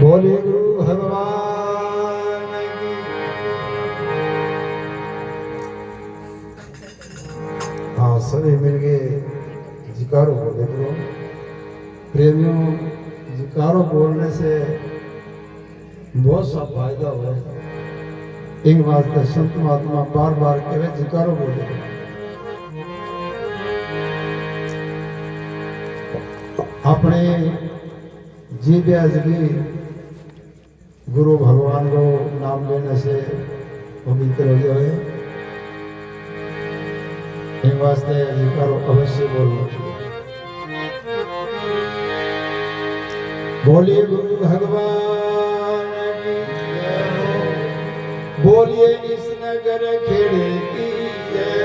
बोले गुरु भगवान की। हाँ सभी मिलके जिकारो बोले करो प्रेमियों। जिकारो बोलने से बहुत सा फायदा हुआ है। एक वास्ते संत महात्मा बार बार कहे जिकारो बोले। अपने जीव्या जगी गुरु भगवान को नाम लेने से पवित्र हो जाए। इन वास्ते जिकारो अवश्य बोलना चाहिए। बोलिए गुरु भगवान की जय हो। बोलिए इस नगर खेड़े की जय।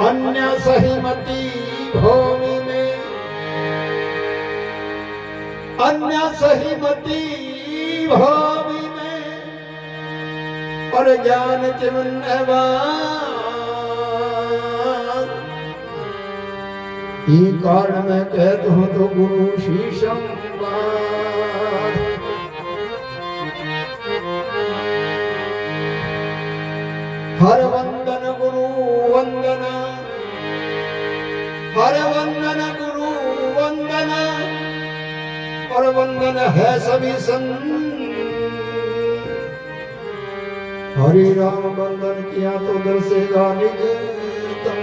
अन्य सहीमती भूमि में, अन्य सहीमती भूमि में और ज्ञान चिमनवान। ये कारण मैं कहता हूँ तो गुरु शीशम हर वंदन गुरु वंदना, हर वंदन गुरु वंदना और वंदन है सभी संत। हरि राम वंदन किया तो दर्शेगा निज तन।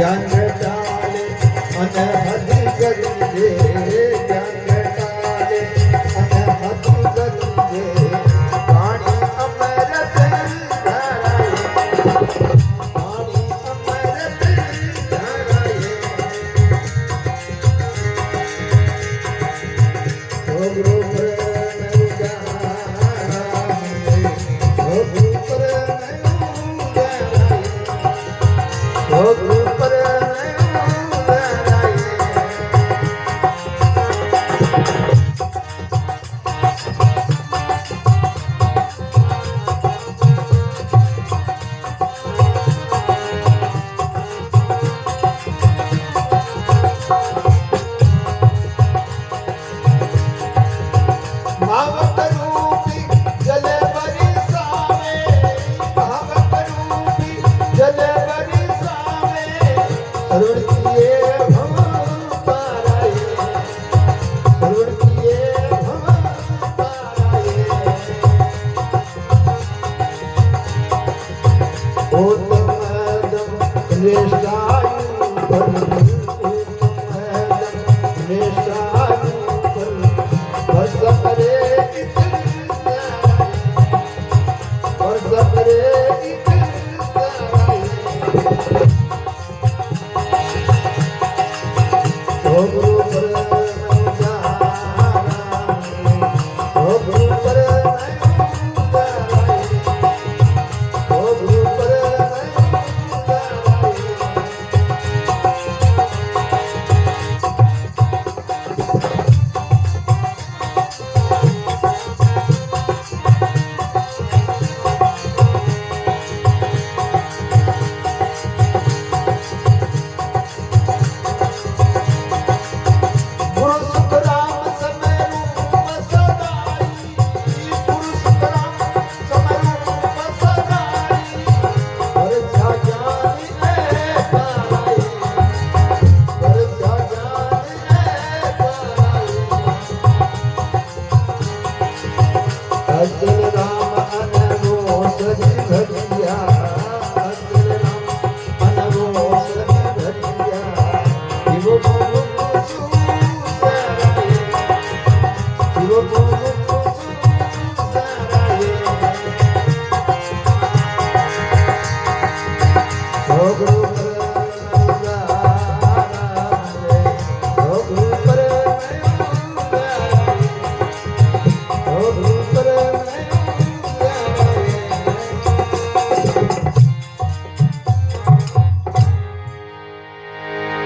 ज्ञान डाले अनहद करेंगे ज्ञान डाले अनहद करेंगे पानी अमृत धाराए पानी अमृत धाराए ओ गुरु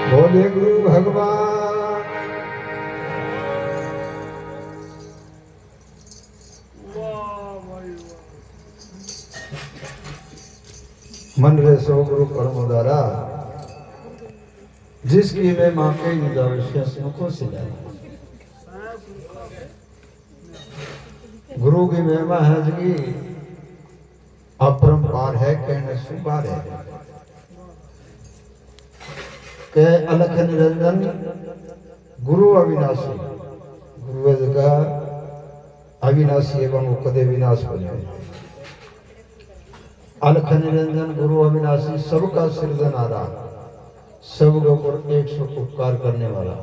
बोले गुरु भगवान मन रे सो गुरु परम द्वारा जिसकी वे माँ के निजाविश्य मुखों से जाए गुरु की महिमा है जी अपरंपार है कहने सुपार है के अलख निरंजन गुरु अविनाशी गुरु का अविनाशी एवं कदे विनाश हो जाए अलख निरंजन गुरु अविनाशी सबका सृजनहारा सबके ऊपर एक सौ उपकार करने वाला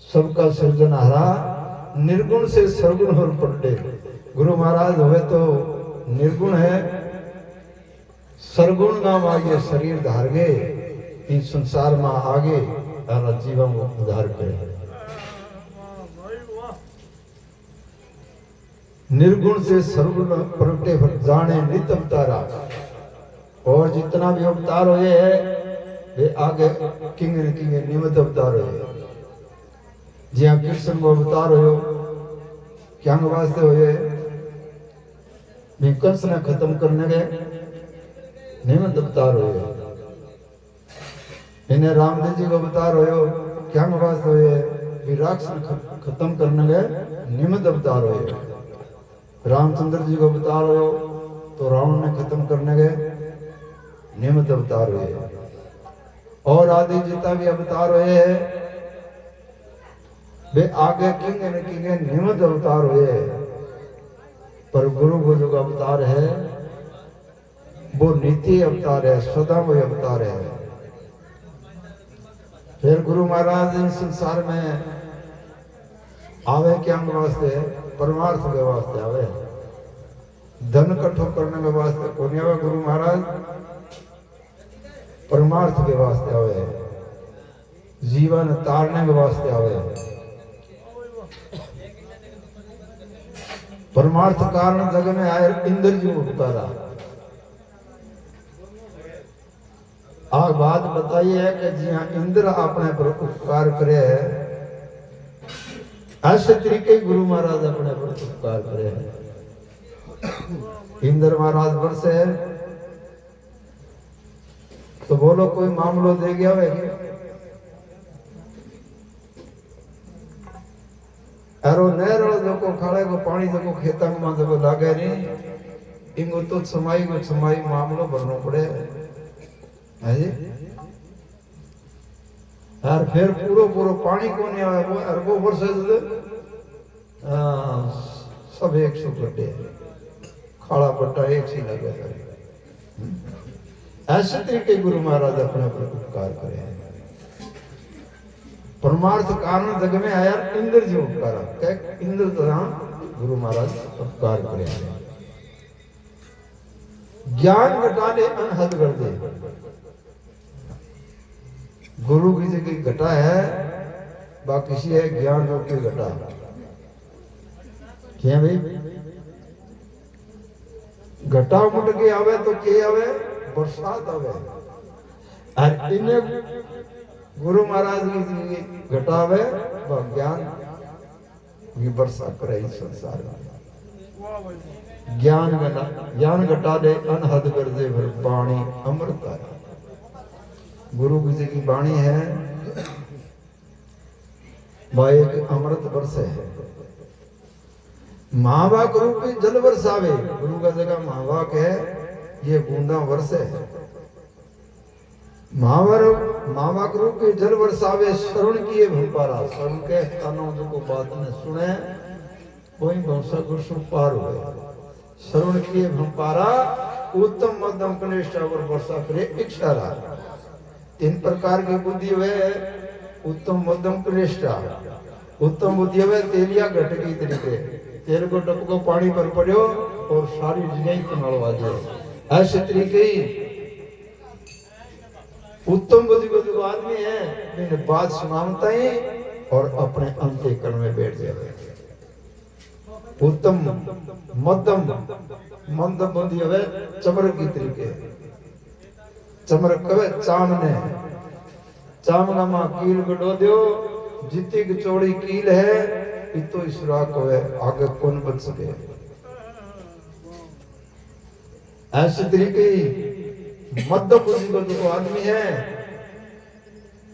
सबका सृजनहारा निर्गुण से सर्वगुण हो पलटे गुरु महाराज हुए तो निर्गुण है सर्वगुण नाम आगे शरीर धार गए इस संसार में आगे तारा जीवन को उद्धार करे निर्गुण से सर्वगुण प्रगटे पर जाने नित अवतारा और जितना भी अवतार हुए है वे आगे किंग निमित्त अवतार हुए जिया कृष्ण को अवतार हो क्या वास्ते हुए कंस ने खत्म करने के निमित्त अवतार हुए इन्हें रामदेव जी को अवतार हो क्या वास्ते हुए राक्षस ने खत्म करने के निमित्त अवतार हुए रामचंद्र जी को अवतार हो तो रावण ने खत्म करने के निमित्त अवतार हुए और आदि जितना भी अवतार हुए वे आगे किंग निमित्त अवतार हुए पर गुरु को जो अवतार है वो नीति अवतार है सदा वो अवतार है फिर गुरु महाराज इस संसार में आवे क्या वास्ते? परमार्थ के वास्ते आवे, धन इकट्ठो करने के वास्ते कौन आवे? गुरु महाराज परमार्थ के वास्ते आवे, जीवन तारने के वास्ते आवे। परमार्थ कारण जग में आए इंद्र जी उपकारा। आ बात बताई है कि जी हाँ इंद्र अपने पर उपकार करे है, ऐसे तरीके गुरु महाराज अपने पर उपकार करे है। इंद्र महाराज बरसे है तो बोलो कोई मामलो दे गया है क्या? अरो नहर जो खाड़े को पानी जो खेता में जो लागे नहीं, इनको तो समाई को समाई मामलो भरना पड़े है जी। यार फिर पूरो पूरो पानी को नहीं आया वो अरबों वर्ष सब एक सौ गड्ढे खाड़ा पट्टा एक सी लगे। ऐसे तरीके गुरु महाराज अपने पर उपकार करे हैं। परमार्थ कारण जग में आया इंद्र जी उपकार क्या? इंद्र तरह गुरु महाराज उपकार करे हैं। ज्ञान घटाने अनहद कर दे। गुरु की जगह घटा है, बाकी किसी है ज्ञान जो की घटा क्या भाई? घटा मुट के आवे तो के आवे? बरसात आवे। और इन्हें गुरु महाराज की घटावे ज्ञान की वर्षा करे इस संसार में। ज्ञान घटा दे अनहद कर दे फिर वाणी अमृत है। गुरु जी की वाणी है वह एक अमृत वर्ष है। महावाक रूप में जल वर्षावे, गुरु का जगह महावाक है, ये बूंदा वर्ष है। महावाक रूप के जल वर्षावे श्रवण किए भंपारा। श्रवण के कानों जो को बात ने सुने वही भंसा गुरु पार हुए। श्रवण किए भंपारा उत्तम मध्यम कनिष्ठ और वर्षा करे इच्छारा। तीन प्रकार की बुद्धि हुए, उत्तम मध्यम कनिष्ठ। उत्तम बुद्धि हुए तेलिया घटकी तरीके, तेल को टपको पानी पर पड़ो और सारी जगह कमालवा जाए। ऐसे तरीके ही उत्तम बुद्धि को जो आदमी है मैंने बात सुनाता ही और अपने अंतःकरण में बैठ जाए। उत्तम मध्यम मंद बुद्धि हुए चमर की तरीके। चमर कवे चामने, चामना मां कील गडो दो, जितनी की चौड़ी कील है इतो इसरा कवे आगे कौन बच सके। ऐसे तरीके मध्य बुद्धि को जो आदमी है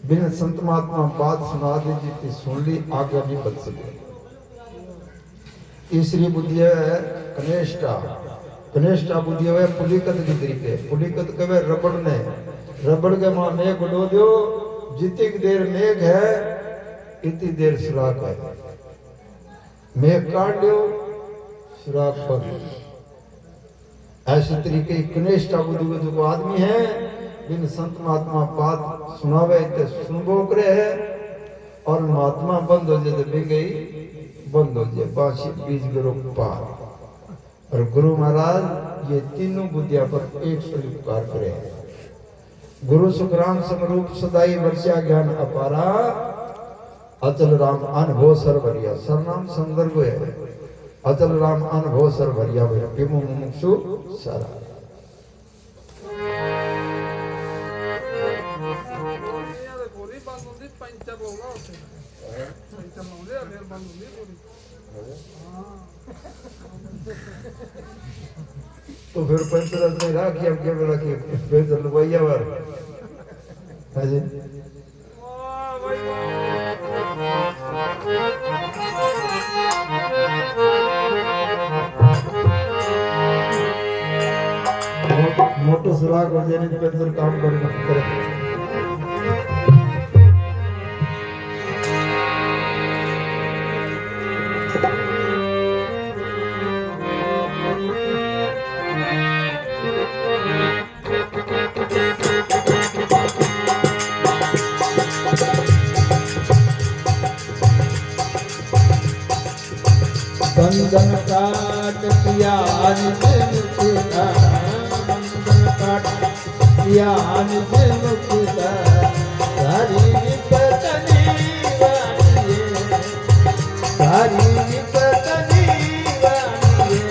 बिन संत महात्मा बात सुना दी जितनी सुन ली आगे नहीं बच सके। तीसरी बुद्धि है कनिष्ठा। कनिष्ठा बुद्धि है पुलिकत की तरीके। पुलिकत कवे रबड़ ने, रबड़ के मां मेघ उड़ो दो, जितनी देर मेघ है इतनी देर सुराख है। मेघ काट दो सुराख बंद। ऐसे तरीके कनिष्ठा बुद्धि जो आदमी है बिन संत महात्मा बात सुनावे तो सुनबो करे है, और महात्मा बंद हो जाए तो गई बंद हो जाए। बांसी बीज गुरु पार। और गुरु महाराज ये तीनों बुद्धियां पर एक स्वरूप उपकार करे। गुरु सुखराम समरूप सदाई वर्षा ज्ञान अपारा, अचल राम अनुभव सर्वरिया। सरनाम संदर्भ है अचल राम अनुभव सर्वरिया विमु मुमुक्षु सारा। तो फिर पंचरस में राखी अब क्या बोला कि बेहतर लुभाइया वार है जी। मोटो सुराग हो जाने पे अंदर काम करना करे। बंधन काट किया निज मुक्ता, बंधन काट किया निज मुक्ता, सारी विपत्ति वाणिये, सारी विपत्ति वाणिये।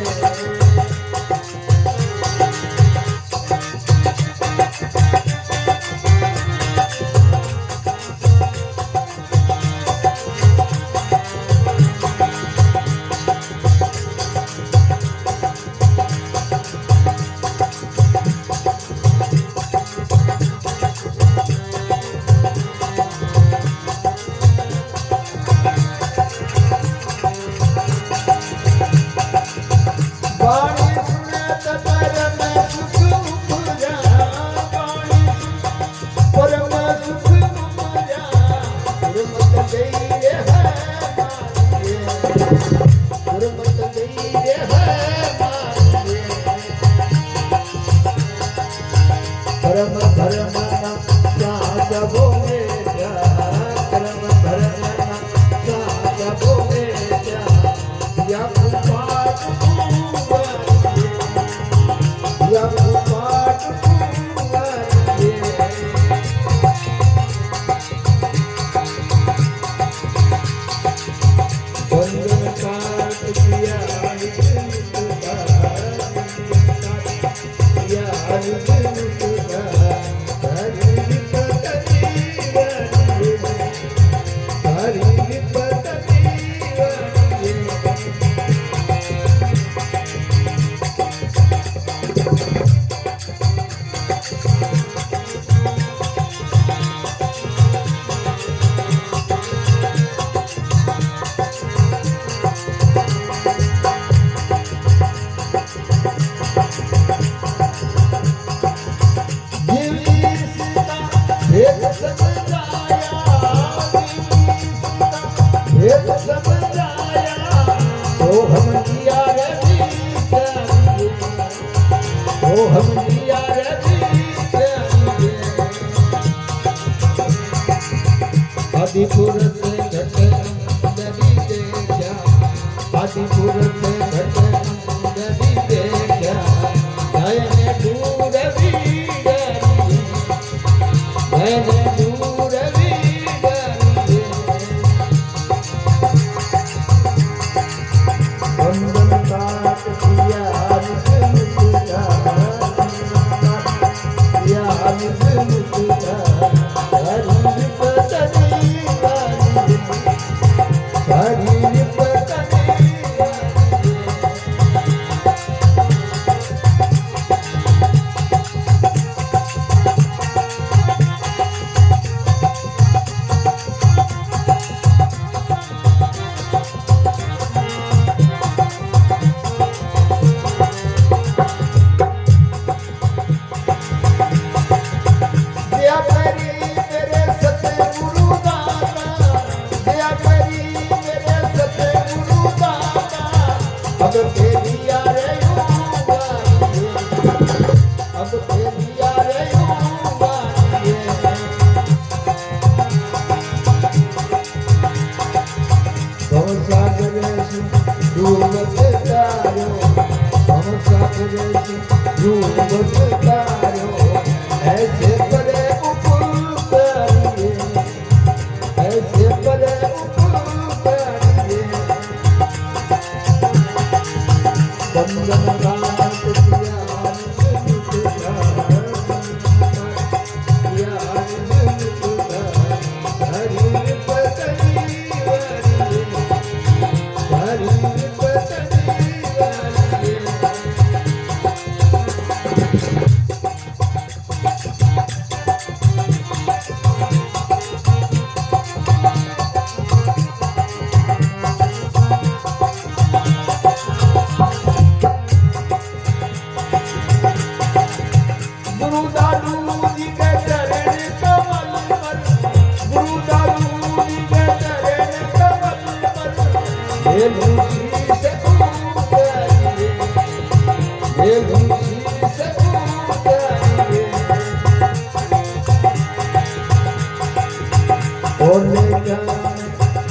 आदिपुर से घट नदी देखा, आदिपुर से घट नदी देखा, नयने दूर वीडरिये, नयने दूर वीडरिये। बंधन काट किया निज मुक्ता, किया निज मुक्ता, हरि विपत्ति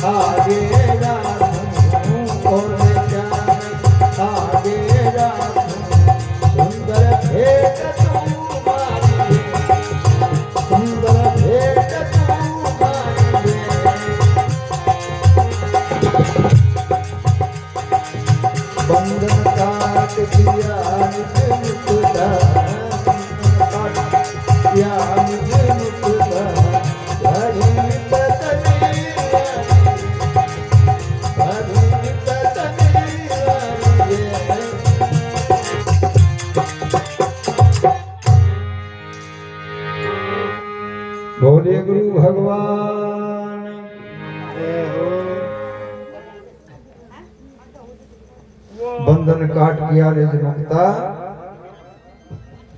आगे बोले गुरु भगवान बंधन काट किया रे मुक्ता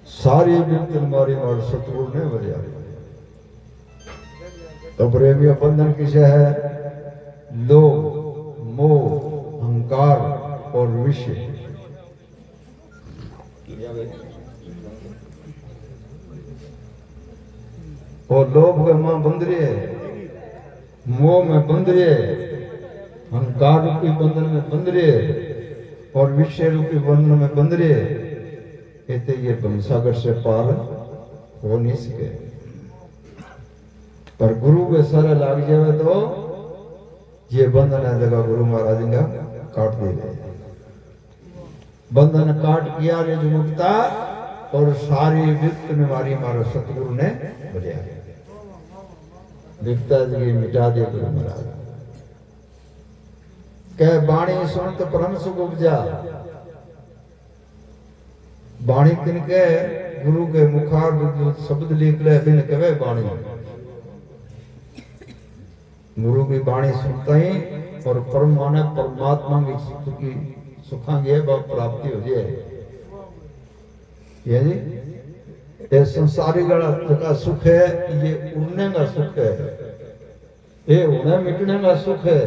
सारी बिल्कुल मारी मार शत्रु ने बलिया। तो प्रेमी बंधन किसे है? लोभ, मोह, अहंकार और विषय। और लोभ में मां बंध रही है, मोह में बंध रही है, अहंकार रूपी बंधन में बंध रही है और विषय रूपी बंधन में बंध रही है। कहते ये भवसागर से पार हो नहीं सके। पर गुरु के सर लाग जावे तो ये बंधन है जगह गुरु महाराज का काट दे गए। बंधन काट किया रे जो मुक्ता और सारी वित्त में मारी मारो सतगुरु ने बलिया। विपता जी मिटा दे गुरु महाराज। कह बाणी सुन तो परम सुख उपजा। बाणी किनके? गुरु के मुखार शब्द लिख ले बिन कहे बाणी। गुरु की बाणी सुनता ही और परम माने परमात्मा की सुखांगे प्राप्ति हो जाए। ये जी ये संसारी का सुख है, ये उड़ने का सुख है, ये उन्हें मिटने का सुख है।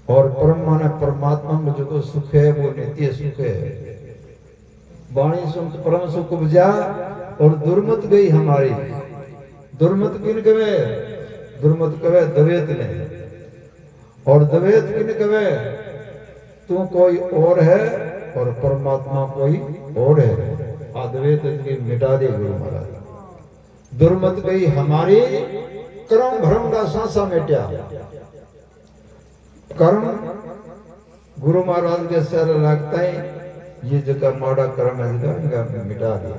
और परम माने परमात्मा में जो सुख है वो नित्य सुख है। वाणी सुन परम सुख उपजा और दुर्मत गई हमारी। दुर्मत किन कवे? दुर्मत कवे द्वैत ने। और द्वैत किन कवे? तू कोई और है और परमात्मा कोई और है। अद्वैत की मिटा दे गुरु महाराज। दुर्मत गई हमारी, कर्म भ्रम का सांसा मिटा। कर्म गुरु महाराज के सर लगता है, ये जगह माड़ा कर्म है जगह मिटा दिया।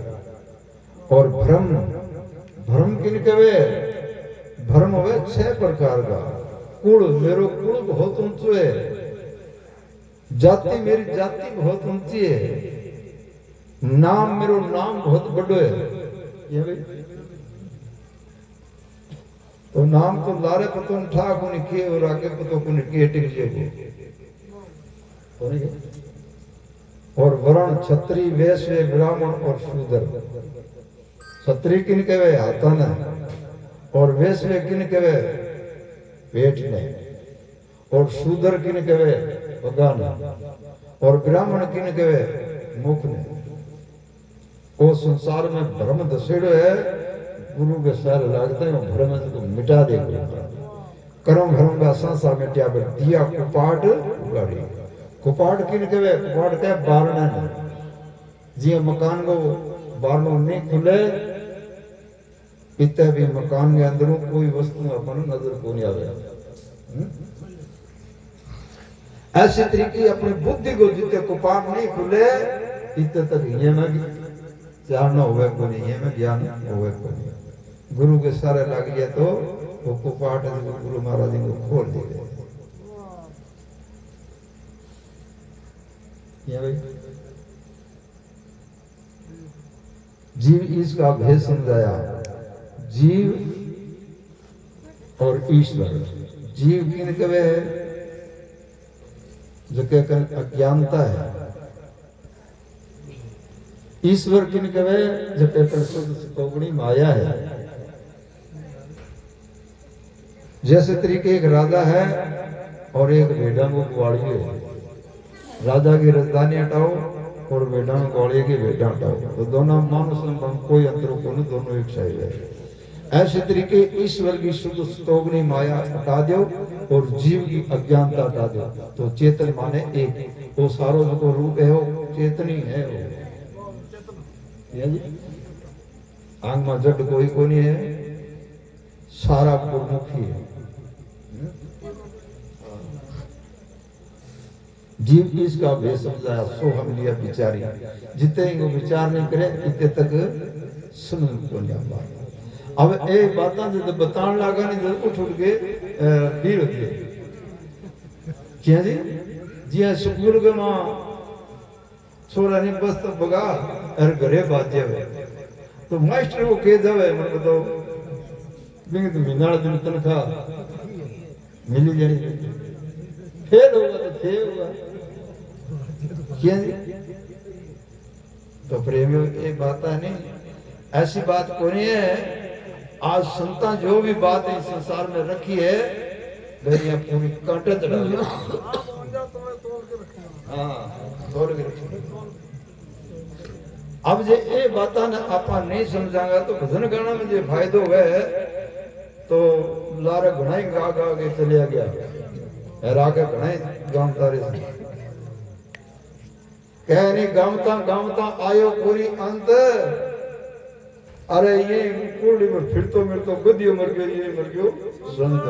और भ्रम, भ्रम किन कवे? भ्रम हुए 6 प्रकार का। कुल, मेरो कुल बहुत ऊंचो है। जाति, मेरी जाति बहुत ऊंची है। नाम, मेरो नाम बहुत बड़ो है। ये भाई तो नाम तो लारे पतो ठा को नहीं किए और आगे पतो को नहीं किए टिक जे और वर्ण, क्षत्रिय, वैश्य, ब्राह्मण और शूद्र। क्षत्रिय किन कहे? हाथन। और वैश्य किन कहे? पेट ने। और शूद्र किन कहे? भगवान। और ब्राह्मण किन कहे? मुख ने। वो संसार में भ्रम दसेड़ो है, गुरु के सारे लागते हैं भ्रम को मिटा दे। कर्म भ्रम का सांसा मिटा दिया कुपाट उगाड़ी। कुपाट किन कहे? कुपाट कहे बारने ने। जी मकान को बारनो नहीं खुले इतने भी मकान के अंदरों कोई वस्तु अपन नजर को नहीं आवे। ऐसे तरीके अपनी बुद्धि को जितने कुपाट नहीं खुले इतने तक ये में ज्ञान होवे को नहीं, ये में ज्ञान होवे को नहीं। गुरु के सारे लग गया तो वो कुपाट गुरु महाराज को खोल दिए। जीव इसका भेद समझाया। जीव और ईश्वर। जीव किन कवे? जो कहकर अज्ञानता है। ईश्वर किन कवे? जो कहकर शुद्ध माया है। जैसे तरीके एक राजा है और एक भेड़ा को ग्वाड़ी है। राजा की राजधानी हटाओ और भेड़ा ग्वाड़ी की भेड़ा हटाओ तो दोनों मानुष कोई अंतर को नहीं, दोनों एक सही है। ऐसे तरीके ईश्वर की शुद्ध स्तोगनी माया हटा दो और जीव की अज्ञानता हटा दो तो चेतन माने एक। वो सारो जो रूप है वो चेतनी है। वो ये जी आंग में जड कोई को नहीं है, सारा गुरमुखी है। जीव इसका वे समझाया सो हम लिया बिचारी, जितने वो विचार नहीं करे इतने तक सुन को नहीं बात। अब ए बातें जो बताने लगा नहीं तो उठ के भीड़ होती है क्या जी जी हाँ स्कूल के माँ छोरा नहीं बस तो बगा और घरे बात जावे तो मास्टर को कह जावे मैं बताओ बिंग तो मिनाल दिन तनख्वाह मिली जानी फेल होगा तो फेल होगा क्या तो प्रेम ये बात है नहीं, ऐसी बात को नहीं है। आज संता जो भी बात इस संसार में रखी है गैया पूरी कांटे चढ़ा दिया। हाँ तोड़ के रखी। अब जे ये बात न आपा नहीं समझांगा तो भजन गाना में जो फायदो है तो लारे घणाई गा गा के चलिया गया रागे घणाई गाम तारे से कह नहीं गामता आयो पूरी अंत। अरे ये कुंडली में फिर तो मेरे तो गदियो मर गयो ये मर गयो संत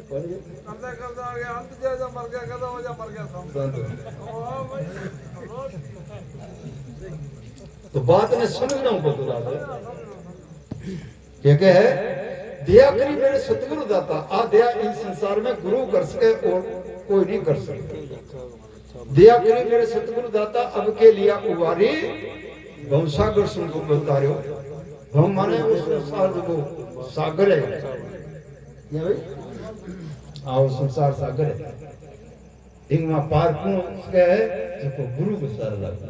करता करता आ गया अंत जैसा मर गया कदा हो जा मर गया संत। तो बात ने समझना पड़ता है क्या है दया करी मेरे सतगुरु दाता आ दया इन संसार में गुरु कर सके और कोई नहीं कर सके। दया करी मेरे सतगुरु दाता अब के लिया उवारी भव सागर सुन को बता रहे हो। भव माने उस संसार को सागर है ये भाई आओ संसार सागर है इनमें पार पहुंच गए जिसको गुरु को सारा लगता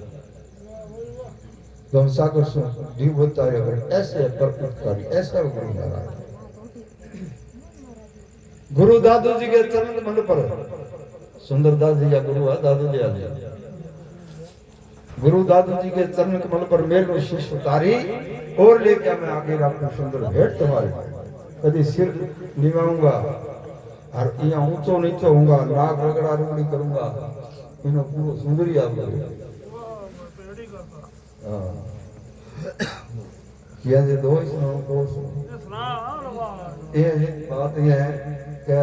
भव सागर सुन जीव बता रहे हो ऐसे परपुटकारी ऐसा गुरु महाराज गुरु दादू जी के चरण कमल पर सुंदरदास जी का गुरु है दादू जी आज गुरु दादू जी के चरण कमल पर मेरे शीश उतारी और लेके मैं आगे रखूं सुंदर भेंट तुम्हारे कभी सिर निभाऊंगा और यहाँ ऊंचो नीचो होऊंगा नाक रगड़ा रुगड़ी करूंगा इन्हों पूरा सुंदरी आप किया जे दो सुनो ये बात ये है कि